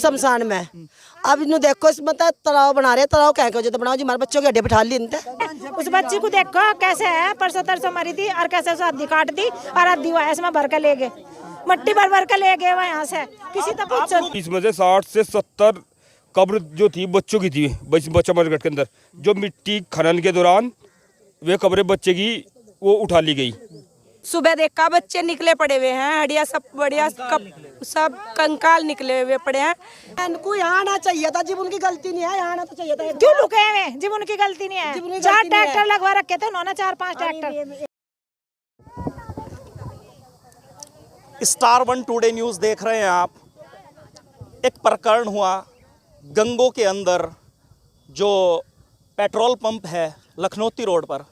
इस शमशान में। अब इन्हों देखो इसमें तालाब बना रहे, तालाब कह के बनाओ जी, हमारे बच्चों के अड्डे बिठा ली इनते। उस बच्ची को देखो कैसे है, परसों तरसों मरी थी और कैसे उसे आधी काट दी और आधी वहां से भर के ले गए, मट्टी भर भर के ले गए वहाँ यहाँ से। किसी तो पूछो इसमें से 60 से 70 कब्र जो थी बच्चों की थी, बच्चा मरघट के अंदर जो मिट्टी खनन के दौरान वे कब्रें बच्चे की वो उठा ली गई। सुबह देखा बच्चे निकले पड़े हुए हैं, हड्डियाँ सब बढ़िया सब कंकाल निकले हुए पड़े हैं। इनको यहाँ आना चाहिए था, जब उनकी गलती नहीं है, यहाँ आना तो चाहिए था। क्यों लुके हुए, जब उनकी गलती नहीं है। 4 ट्रैक्टर लगवा रखे थे उन्होंने, 4-5 ट्रैक्टर। स्टार 1 टुडे न्यूज़ देख रहे हैं आप। एक प्रकरण हुआ गंगों के अंदर, जो पेट्रोल पंप है लखनौती रोड पर,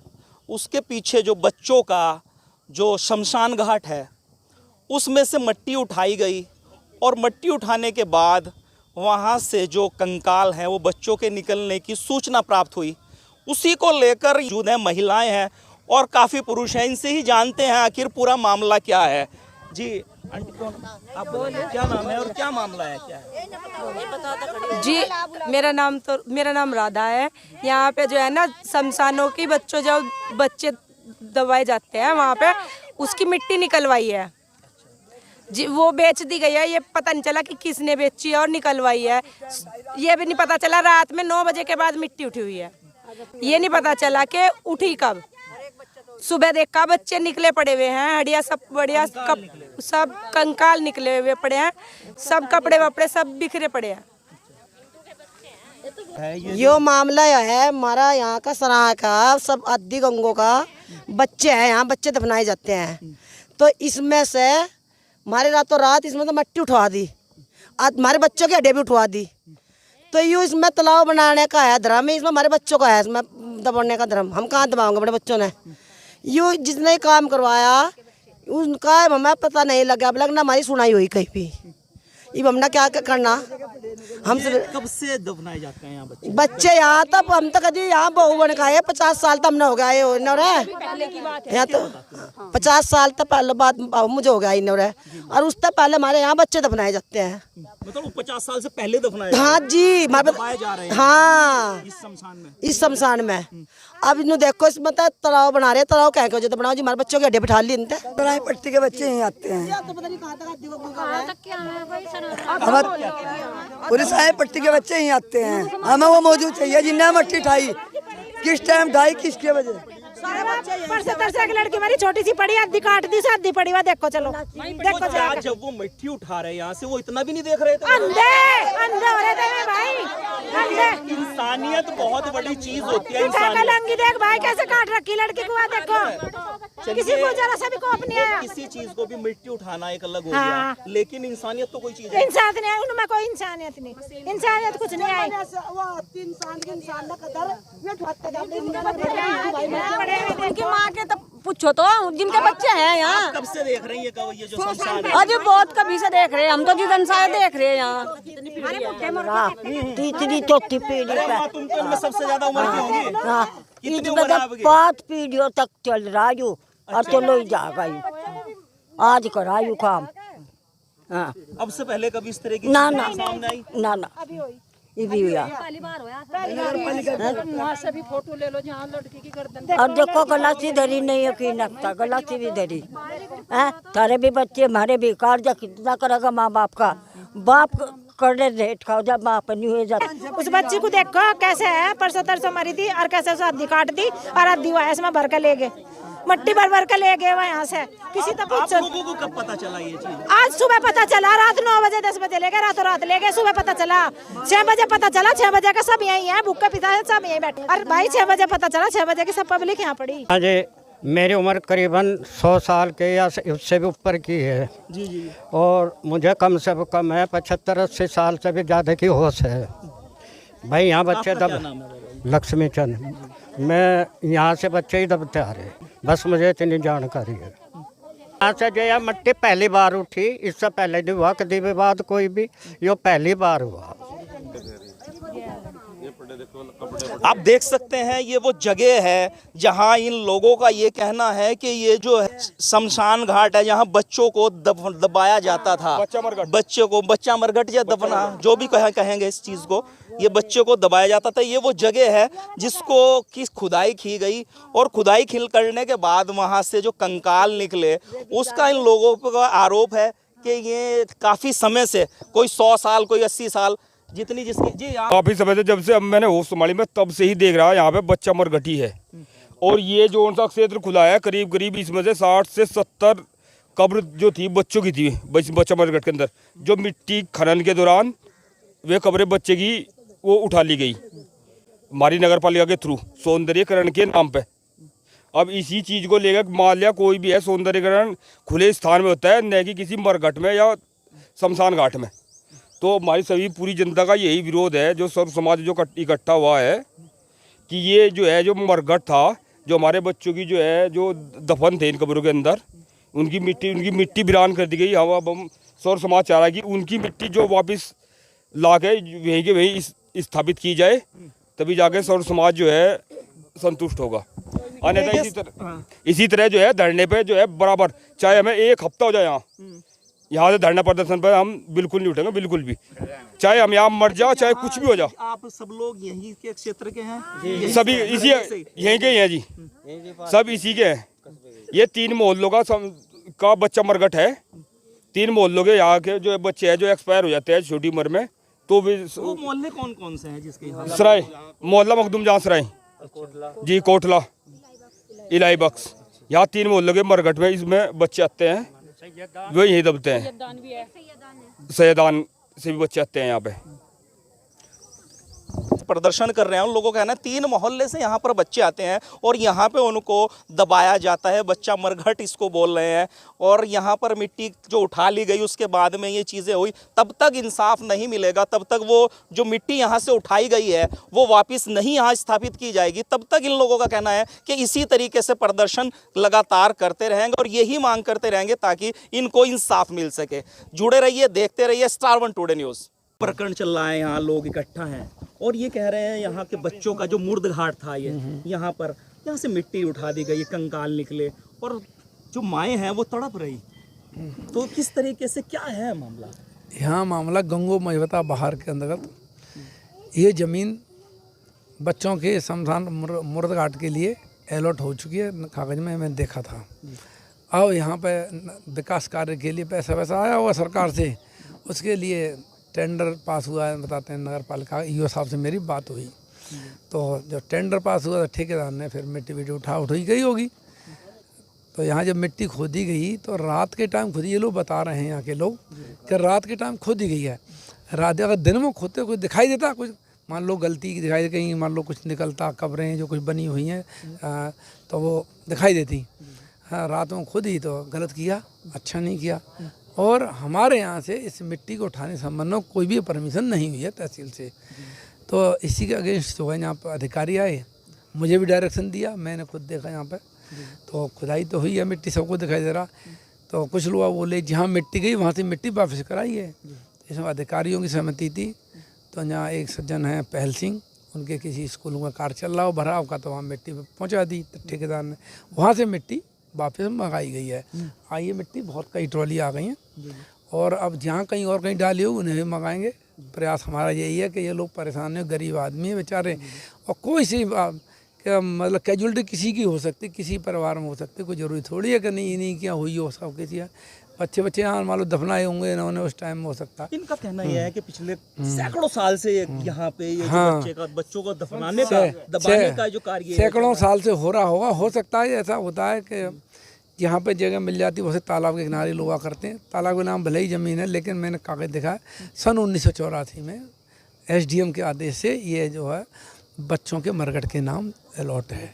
उसके पीछे जो बच्चों का जो शमशान घाट है उसमें से मट्टी उठाई गई और मट्टी उठाने के बाद वहाँ से जो कंकाल हैं वो बच्चों के निकलने की सूचना प्राप्त हुई। उसी को लेकर जो है महिलाएं हैं और काफ़ी पुरुष हैं, इनसे ही जानते हैं आखिर पूरा मामला क्या है। जी आंटी, कौन आप बोलिए, क्या नाम है और क्या मामला है, क्या है? जी मेरा नाम राधा है। यहाँ पे जो है ना शमशानों की बच्चों जो बच्चे दबाए जाते हैं वहाँ पे उसकी मिट्टी निकलवाई है जी, वो बेच दी गई है। ये पता नहीं चला कि किसने बेची है और निकलवाई है, ये भी नहीं पता चला। रात में 9 बजे के बाद मिट्टी उठी हुई है, ये नहीं पता चला कि उठी कब। सुबह देखा बच्चे निकले पड़े हुए हैं, हड्डियाँ सब बढ़िया सब कंकाल निकले हुए पड़े हैं, सब कपड़े वपड़े सब बिखरे पड़े हैं। यो मामला है हमारा यहाँ का सराय का, सब आदि गंगों का बच्चे हैं, यहाँ बच्चे दफनाए जाते हैं। तो इसमें से हमारे रातों रात इसमें तो मट्टी उठवा दी, हमारे बच्चों के अड्डे भी उठवा दी। तो यूँ इसमें तालाब बनाने का है धर्म, इसमें हमारे बच्चों का है इसमें दबाने का धर्म। हम कहाँ दबाओगे, बड़े बच्चों ने यूँ जिसने काम करवाया उनका हमें पता नहीं लगा। अब लगना हमारी सुनाई हुई कहीं भी, अब हमने क्या करना। हम कब से दफनाए जाते हैं यहाँ बच्चे यहाँ तब हम तो कभी यहाँ बहू बन का है 50 साल तक हमने हो गया ये यहाँ तो 50 साल तक पहले बात मुझे हो गया इन और उससे पहले हमारे यहाँ बच्चे दफनाए जाते हैं। मतलब 50 साल से पहले दफनाए? हाँ जी, जा रहे हैं। हाँ इस शमशान में। अब इन्हों देखो इसमें तालाब बना रहे, तालाब कह के बनाओ जी, हमारे बच्चों के अड्डे बिठा ली इनते। पट्टी के बच्चे यहीं आते हैं, पुलिस आए पट्टी के बच्चे यहीं आते हैं। हमें वो मौजूद चाहिए जिन्हें मट्टी ढाई, किस टाइम ढाई, किसके वजह। परसों तरसों एक लड़की मेरी छोटी सी पड़ी, आधी काट दी, आधी पड़ी हुआ। देखो चलो देखो जब वो मिट्टी उठा रहे हैं यहाँ से, वो इतना भी नहीं देख रहे थे। अंधे हो रहे थे भाई, अंधे। इंसानियत बहुत बड़ी चीज होती है। लंगी देख भाई कैसे काट रखी लड़की को, देखो किसी को जरा सा भी कोप नहीं आया। किसी चीज को भी मिट्टी उठाना एक अलग हो गया, लेकिन इंसानियत तो कोई चीज है। इंसानियत नहीं, उनमें कोई इंसानियत नहीं, इंसानियत कुछ नहीं आई। उनकी माँ के तो पूछो तो, जिनके बच्चे हैं यहाँ। कब से देख रही है ये जो शमशान है? अभी बहुत कभी से देख रहे हैं हम तो, जिधन से देख रहे हैं यहाँ। तीसरी चौथी पीढ़ी पे तुम तो इनमें सबसे ज्यादा उम्र की होगी। हाँ, इसमें 5 पीढ़ियों तक चल रहा यू और चलो ही जाएगा यू, आज करा यू काम। हाँ, अब से पहले कभी इस तरह की ना सामने आई? ना ये भी हुआ। वहाँ से भी फोटो ले लो जहाँ लड़की की गर्दन। और देखो गलासी धरी नहीं यकीन रखता, गलासी भी धरी है। तारे भी बच्चे हमारे भी कर्जा कितना करेगा माँ बाप का, बाप कर रेट खाओ जब माँ पर नहीं हो जाता। उस बच्ची को देखो कैसे है, परसों तरसों मरी थी और कैसे उसे आधी काट दी और आधी वहाँ से भर के ले गए, मट्टी भर भर के ले गए वहाँ यहाँ से। किसी तो पूछो। आप लोगों को कब पता चला ये चीज? आज सुबह पता चला, रात 9 बजे 10 बजे ले गए, रातों रात ले गए। सुबह पता चला 6 बजे पता चला, 6 बजे का सब यही है, भूखे पिता है सब यही बैठे। और भाई 6 बजे पता चला, 6 बजे की सब पब्लिक यहाँ पड़ी। अजय मेरी उम्र करीबन 100 साल के या उससे भी ऊपर की है जी। और मुझे कम से कम है 75-80 साल से भी ज़्यादा की होश है भाई। यहाँ बच्चे दब लक्ष्मी चंद, मैं यहाँ से बच्चे ही दबते आ रहे, बस मुझे इतनी जानकारी है। यहाँ से जो है मट्टी पहली बार उठी, इससे पहले नहीं हुआ कभी भी बात कोई भी, ये पहली बार हुआ। आप देख सकते हैं ये वो जगह है जहां इन लोगों का ये कहना है कि ये जो है शमशान घाट है, जहां बच्चों को दबाया जाता था, बच्चे को बच्चा मरघट या दफना जो भी कहेंगे इस चीज को, ये बच्चे को दबाया जाता था। ये वो जगह है जिसको की खुदाई की गई और खुदाई करने के बाद वहां से जो कंकाल निकले उसका इन लोगों का आरोप है कि ये काफी समय से, कोई 100 साल कोई 80 साल जितनी जिसकी जी काफी समय से, जब से अब मैंने होश संभाली मैं तब से ही देख रहा यहाँ पे बच्चा मरघटी है। और ये जो उनका क्षेत्र खुला है करीब करीब इसमें से 60 से 70 कब्र जो थी बच्चों की थी बच्चा मरघट के अंदर, जो मिट्टी खनन के दौरान वे कब्रें बच्चे की वो उठा ली गई हमारी नगर पालिका के थ्रू सौंदर्यकरण के नाम पे। अब इसी चीज़ को लेकर मान लिया कोई भी है सौंदर्यकरण खुले स्थान में होता है, न कि किसी मरघट में या शमशान घाट में। तो हमारी सभी पूरी जनता का यही विरोध है, जो सर्व समाज जो इकट्ठा हुआ है कि ये जो है जो मरघट था, जो हमारे बच्चों की जो है जो दफन थे इन कब्रों के अंदर, उनकी मिट्टी वीरान कर दी गई। हम सर्व समाज चाह रहा है कि उनकी मिट्टी जो वापस ला के वहीं के वहीं स्थापित की जाए, तभी जाके सर्व समाज जो है संतुष्ट होगा। अन्यथा इसी तरह जो है धरने पे जो है बराबर, चाहे हमें 1 हफ्ता हो जाए यहाँ से धरना प्रदर्शन पर हम बिल्कुल नहीं उठेंगे, बिल्कुल भी, चाहे हम यहाँ मर जाओ चाहे कुछ भी हो जाओ। आप सब लोग यहीं के क्षेत्र के हैं? सभी इसी यहीं के ही हैं जी, सब इसी के हैं। ये 3 मोहल्लों का बच्चा मरघट है। 3 मोहल्लों के यहाँ के जो बच्चे हैं जो एक्सपायर हो जाते हैं छोटी उम्र में, तो भी वो मोहल्ले कौन कौन से हैं जिसके यहाँ? सराय मोहल्ला मखदूम जहाँ सराय जी, कोटला, इलाई बख्श, यहाँ 3 मोहल्लों के मरघट में इसमें बच्चे आते हैं, वो यहीं दबते हैं। सैयदान से भी बच्चे आते हैं यहाँ पे। प्रदर्शन कर रहे हैं, उन लोगों का कहना है 3 मोहल्ले से यहाँ पर बच्चे आते हैं और यहाँ पे उनको दबाया जाता है, बच्चा मरघट इसको बोल रहे हैं। और यहाँ पर मिट्टी जो उठा ली गई उसके बाद में ये चीज़ें हुई, तब तक इंसाफ नहीं मिलेगा, तब तक वो जो मिट्टी यहाँ से उठाई गई है वो वापस नहीं यहाँ स्थापित की जाएगी, तब तक इन लोगों का कहना है कि इसी तरीके से प्रदर्शन लगातार करते रहेंगे और यही मांग करते रहेंगे ताकि इनको इंसाफ मिल सके। जुड़े रहिए, देखते रहिए स्टार 1 टुडे न्यूज़। प्रकरण चल रहा है, यहाँ लोग इकट्ठा हैं और ये कह रहे हैं यहाँ के बच्चों का जो मुर्द घाट था ये, यहाँ पर यहाँ से मिट्टी उठा दी गई, कंकाल निकले और जो माएँ हैं वो तड़प रही। तो किस तरीके से क्या है मामला? यहाँ मामला गंगो मझवता बहार के अंतर्गत ये ज़मीन बच्चों के शमशान मुर्द घाट के लिए अलॉट हो चुकी है, कागज़ में मैंने देखा था। अब यहाँ पे विकास कार्य के लिए पैसा वैसा आया हुआ सरकार से, उसके लिए टेंडर पास हुआ है, बताते हैं नगर पालिका ईओ साहब से मेरी बात हुई। तो जब टेंडर पास हुआ तो ठेकेदार ने फिर मिट्टी उठाई गई होगी। तो यहाँ जब मिट्टी खोदी गई तो रात के टाइम खुदी, ये लोग बता रहे हैं यहाँ के लोग कि रात के टाइम खोदी गई है। रात अगर दिन में खोदते कुछ दिखाई देता, कुछ मान लो गलती की दिखाई दे, कहीं मान लो कुछ निकलता, कब्रें जो कुछ बनी हुई हैं तो वो दिखाई देती। हाँ, रात में खोदी तो गलत किया, अच्छा नहीं किया। और हमारे यहाँ से इस मिट्टी को उठाने संबंध में कोई भी परमिशन नहीं हुई है तहसील से। तो इसी के अगेंस्ट जो है यहाँ पर अधिकारी आए, मुझे भी डायरेक्शन दिया, मैंने खुद देखा यहाँ पे। तो खुदाई तो हुई है, मिट्टी सबको दिखाई दे रहा। तो कुछ लोग बोले जहाँ मिट्टी गई वहाँ से मिट्टी वापस कराई है। इसमें अधिकारियों की सहमति थी। तो यहाँ एक सज्जन हैं पहल सिंह, उनके किसी स्कूल में कार चल रहा हो भराव का, तो वहाँ मिट्टी पहुँचा दी। तो ठेकेदार ने वहाँ से मिट्टी वापस मंगाई गई है। ये मिट्टी बहुत कई ट्रॉली आ गई हैं और अब जहाँ कहीं और कहीं डाली हो उन्हें भी मंगाएंगे। प्रयास हमारा यही है कि ये लोग परेशान हैं, गरीब आदमी हैं बेचारे, और कोई सी मतलब कैजुअलिटी किसी की हो सकती, किसी परिवार में हो सकती, कोई ज़रूरी थोड़ी है कि नहीं क्या हुई हो सब किसी है। बच्चे यहाँ मान लो दफनाए होंगे इन्होंने उस टाइम में, हो सकता है। इनका कहना यह है कि पिछले सैकड़ों साल से यहाँ पे ये बच्चों को दफनाने का, दबाने का जो कार्य सैकड़ों साल से हो रहा होगा। हो सकता है ऐसा होता है कि यहाँ पे जगह मिल जाती है, वैसे तालाब के किनारे लोग करते हैं। तालाब के नाम भले ही ज़मीन है, लेकिन मैंने कागज़ देखा है सन 1984 में SDM के आदेश से ये जो है बच्चों के मरघट के नाम अलॉट है।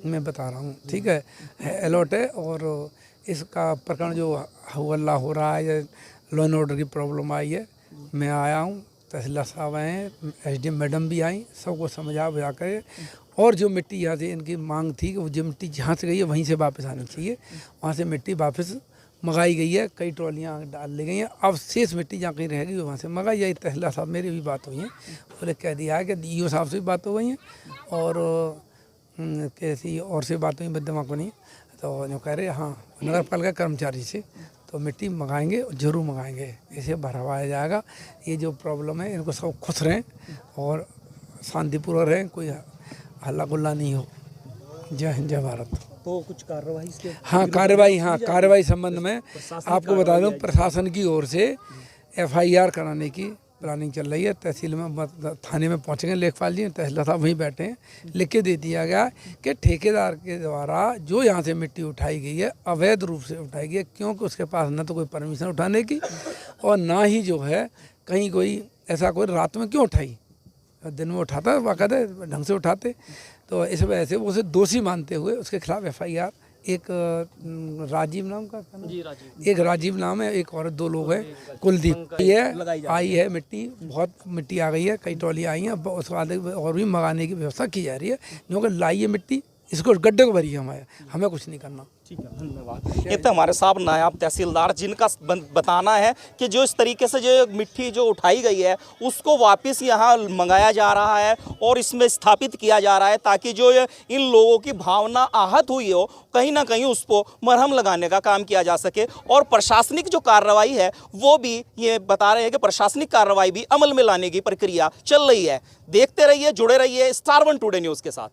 मैं बता रहा हूँ, ठीक है, अलॉट है। और इसका प्रकरण जो हल्ला हो रहा है, लॉ एंड ऑर्डर की प्रॉब्लम आई है, मैं आया हूँ, तहसीलदार साहब आए हैं, SDM मैडम भी आई, सबको समझा बुझा कर। और जो मिट्टी यहाँ से इनकी मांग थी कि वो जो मिट्टी जहाँ से गई है वहीं से वापस आनी चाहिए, वहाँ से मिट्टी वापस मंगाई गई है, कई ट्रॉलियाँ डाल ली गई हैं। अब शेष मिट्टी जहाँ कहीं रहेगी वहाँ से मंगाई जाए। तहसीलदार साहब मेरी भी बात हुई है, उन्होंने कह दिया है कि ईओ साहब से भी बात हो गई है और कैसी और से बात हुई दिमाग को नहीं, तो जो कह रहे हाँ नगर पालिका कर्मचारी से तो मिट्टी मंगाएंगे, जरूर मंगाएंगे, इसे भरवाया जाएगा। ये जो प्रॉब्लम है इनको सब खुश रहें और शांतिपूर्वक रहें, कोई हल्ला गुल्ला नहीं हो। जय हिंद जय भारत। तो कुछ कार्रवाई इसके हाँ कार्रवाई संबंध में आपको बता दूं प्रशासन की ओर से FIR कराने की प्लानिंग चल रही है। तहसील में थाने में पहुंचेंगे लेखपाल जी, तहसीलदार साहब वहीं बैठे हैं, लिख के दे दिया गया कि ठेकेदार के द्वारा जो यहाँ से मिट्टी उठाई गई है अवैध रूप से उठाई गई है, क्योंकि उसके पास न तो कोई परमिशन उठाने की और ना ही जो है कहीं कोई ऐसा कोई रात में क्यों उठाई, दिन में उठाता बाकायदा ढंग से उठाते। तो इस वजह से वो उसे दोषी मानते हुए उसके खिलाफ FIR, एक राजीव नाम का एक राजीव नाम है, एक और 2 लोग हैं, कुलदीप ये आई है मिट्टी, बहुत मिट्टी आ गई है, कई ट्रॉली आई हैं, उसके बाद और भी मंगाने की व्यवस्था की जा रही है। जो लाई है मिट्टी इसको गड्ढे को भरी हमें कुछ नहीं करना। ठीक है, धन्यवाद। ये तो हमारे साहब नायब तहसीलदार जिनका बताना है कि जो इस तरीके से जो मिट्टी जो उठाई गई है उसको वापस यहाँ मंगाया जा रहा है और इसमें स्थापित किया जा रहा है ताकि जो इन लोगों की भावना आहत हुई हो कहीं ना कहीं उसको मरहम लगाने का काम किया जा सके। और प्रशासनिक जो कार्रवाई है वो भी ये बता रहे हैं कि प्रशासनिक कार्रवाई भी अमल में लाने की प्रक्रिया चल रही है। देखते रहिए, जुड़े रहिए स्टार 1 टुडे न्यूज़ के साथ।